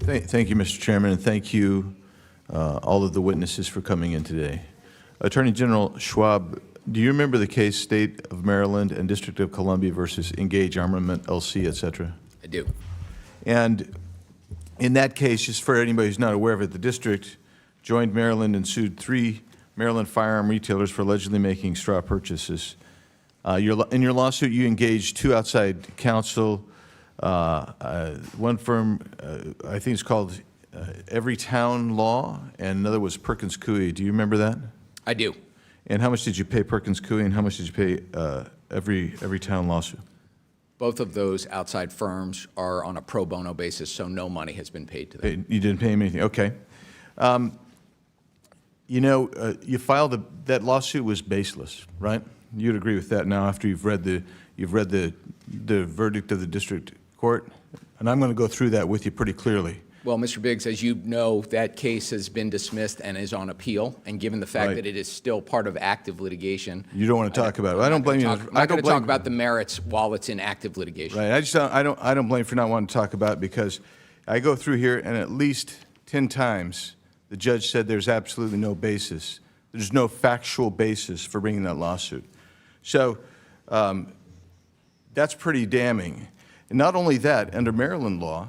Thank you, Mr. Chairman, and thank you, all of the witnesses, for coming in today. Attorney General Schwab, do you remember the case State of Maryland and District of Columbia versus Engage Armament, LC, et cetera? I do. And in that case, just for anybody who's not aware of it, the district joined Maryland and sued 3 Maryland firearm retailers for allegedly making straw purchases. In your lawsuit, you engaged 2 outside counsel. One firm, I think it's called Every Town Law, and another was Perkins Coie. Do you remember that? I do. And how much did you pay Perkins Coie, and how much did you pay Every Town Lawsuit? Both of those outside firms are on a pro bono basis, so no money has been paid to them. You didn't pay him anything. Okay. You know, you filed that lawsuit was baseless, right? You'd agree with that now after you've read the verdict of the district court, and I'm going to go through that with you pretty clearly. Well, Mr. Biggs, as you know, that case has been dismissed and is on appeal, and given the fact that it is still part of active litigation. You don't want to talk about it. I don't blame you. I'm not going to talk about the merits while it's in active litigation. Right. I don't blame you for not wanting to talk about it, because I go through here and at least 10 times the judge said there's absolutely no basis. There's no factual basis for bringing that lawsuit. So that's pretty damning. And not only that, under Maryland law,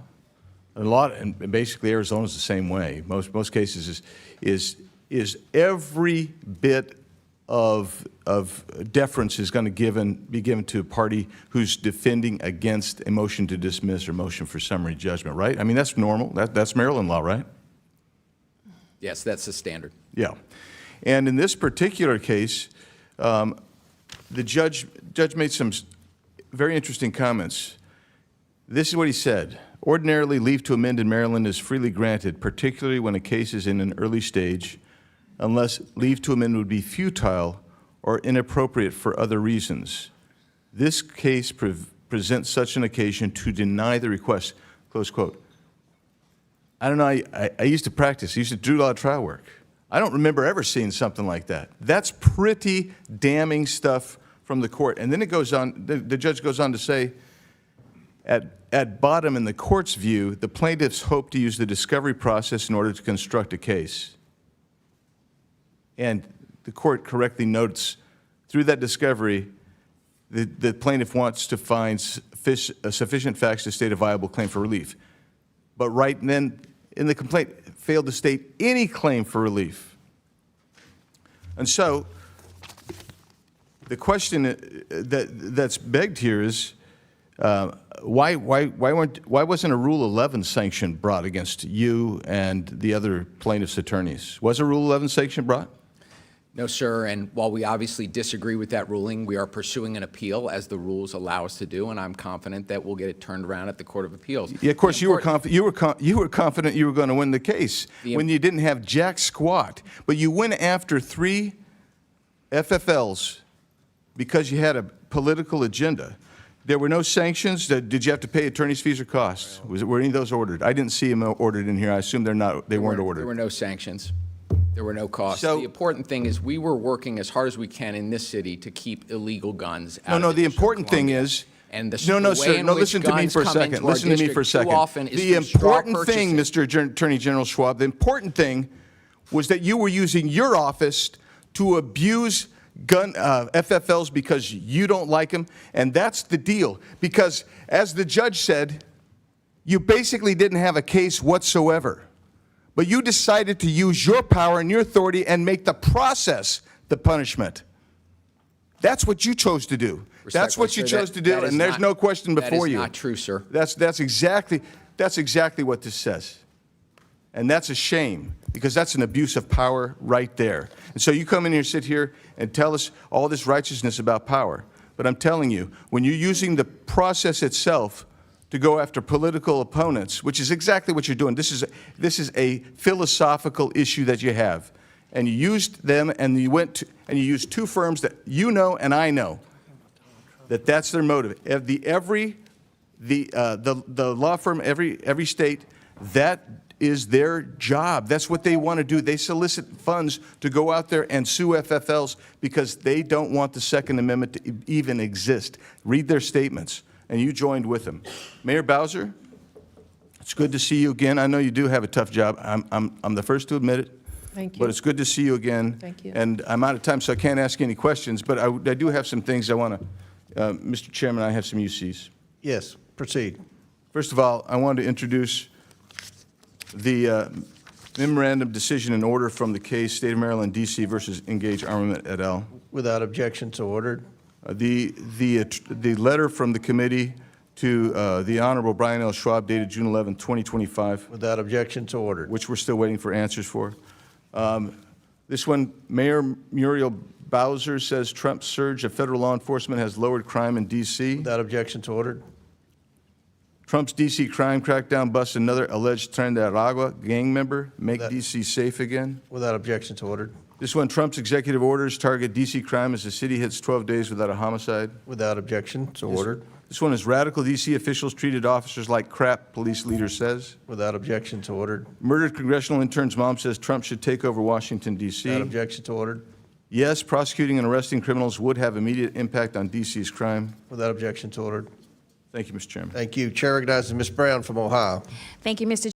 and basically Arizona's the same way. Most cases is every bit of deference is going to be given to a party who's defending against a motion to dismiss or motion for summary judgment, right? I mean, that's normal. That's Maryland law, right? Yes, that's the standard. Yeah. And in this particular case, the judge made some very interesting comments. This is what he said. Ordinarily, leave to amend in Maryland is freely granted, particularly when a case is in an early stage, unless leave to amend would be futile or inappropriate for other reasons. This case presents such an occasion to deny the request, close quote. I don't know, I used to practice, I used to do a lot of trial work. I don't remember ever seeing something like that. That's pretty damning stuff from the court. And then it goes on, the judge goes on to say, at bottom, in the court's view, the plaintiffs hope to use the discovery process in order to construct a case. And the court correctly notes, through that discovery, the plaintiff wants to find sufficient facts to state a viable claim for relief. But right then, in the complaint, failed to state any claim for relief. And so, the question that's begged here is, why wasn't a Rule 11 sanction brought against you and the other plaintiffs' attorneys? Was a Rule 11 sanction brought? No, sir, and while we obviously disagree with that ruling, we are pursuing an appeal as the rules allow us to do, and I'm confident that we'll get it turned around at the Court of Appeals. Yeah, of course, you were confident you were going to win the case when you didn't have jack squat, but you went after 3 FFLs because you had a political agenda. There were no sanctions. Did you have to pay attorney's fees or costs? Were any of those ordered? I didn't see them ordered in here. I assume they weren't ordered. There were no sanctions. There were no costs. So, the important thing is we were working as hard as we can in this city to keep illegal guns out. No, the important thing is, and sir, listen to me for a second. Listen to me for a second. The important thing, Mr. Attorney General Schwab, the important thing was that you were using your office to abuse gun FFLs because you don't like them, and that's the deal. Because as the judge said, you basically didn't have a case whatsoever. But you decided to use your power and your authority and make the process the punishment. That's what you chose to do. That's what you chose to do, and there's no question before you. That is not true, sir. That's exactly what this says. And that's a shame, because that's an abuse of power right there. And so you come in here, sit here, and tell us all this righteousness about power. But I'm telling you, when you're using the process itself to go after political opponents, which is exactly what you're doing. This is a philosophical issue that you have, and you used them, and you used 2 firms that you know and I know that that's their motive. The law firm, every state, that is their job. That's what they want to do. They solicit funds to go out there and sue FFLs because they don't want the Second Amendment to even exist. Read their statements. And you joined with them. Mayor Bowser, It's good to see you again. I know you do have a tough job. I'm the first to admit it. Thank you. But it's good to see you again. Thank you. And I'm out of time, so I can't ask any questions, but I do have some things I want to, Mr. Chairman, I have some UCs. Yes, proceed. First of all, I wanted to introduce the memorandum decision and order from the case State of Maryland, D.C. versus Engage Armament et al. Without objection, so ordered. The letter from the committee to the Honorable Brian L. Schwab dated June 11, 2025, Without objection, so ordered. which we're still waiting for answers for. This one, Mayor Muriel Bowser says Trump's surge of federal law enforcement has lowered crime in D.C. Without objection, so ordered. Trump's D.C. crime crackdown busts another alleged Trinidad gang member. Make That- D.C. safe again. Without objection, so ordered. This one, Trump's executive orders target D.C. crime as the city hits 12 days without a homicide. Without objection, so ordered. This one is radical D.C. officials treated officers like crap, police leader says. Without objection, so ordered. Murdered congressional intern's mom says Trump should take over Washington, D.C. Without objection, so ordered. Yes, prosecuting and arresting criminals would have immediate impact on D.C.'s crime. Without objection, so ordered. Thank you, Mr. Chairman. Thank you. Chair recognizes Ms. Brown from Ohio. Thank you, Mr.